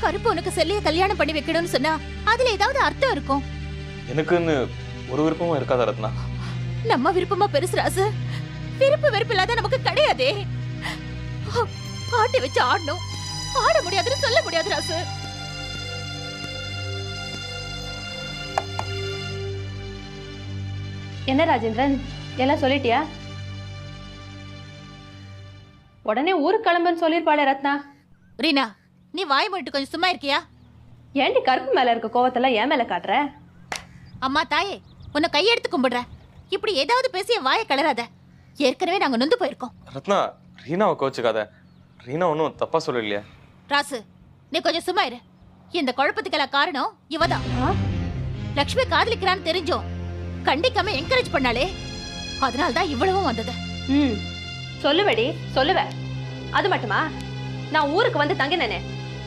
கருப்பு உனக்கு செல்லிய கல்யாணம் பண்ணி வைக்கணும்னு சொன்னா அதுல ஏதாவது அர்த்தம் இருக்கும். எனக்குன்னு ஒரு விருப்பமும் இருக்காதா ரத்னா? நம்ம விருப்பமா பெருசு ராசு. விருப்பு வெறுப்பு இல்லாத நமக்கு கிடையாதே. பாட்டி வச்சு ஆடணும், ஆட முடியாதுன்னு சொல்ல முடியாது ராசு. என்ன ராஜேந்திரன், எல்லாம் சொல்லிட்டியா? உடனே ஊருக்கு கிளம்புன்னு சொல்லிருப்பாளே ரத்னா. ரீனா, நீ வாய் மூடிட்டு கொஞ்சம் சும்மா இருக்கியா? ஏண்டி கருப்பு மேல இருக்க கோவத்தெல்லாம் என் மேல காட்டுற? அம்மா தாயே, உன்னை கையெடுத்து கும்பிடுற. இப்படி ஏதாவது பேசி என் வாயை கிளறாத. ஏற்கனவே நாங்க நொந்து போயிருக்கோம். ரத்னா, ரீனாவை கோச்சுக்காத. ரீனா ஒன்றும் தப்பா சொல்லலையே. ராசு, நீ கொஞ்சம் சும்மா இரு. இந்த குழப்பத்துக்கெல்லாம் காரணம் இவதான். லக்ஷ்மி காதலிக்கிறான்னு தெரிஞ்சோம் கண்டிக்காம என்கரேஜ் பண்ணாலே, அதனால்தான் இவ்வளவும் வந்தது. சொல்லுவடி, சொல்லுவ. அது மட்டுமா, நான் ஊருக்கு வந்து தங்கினேனே,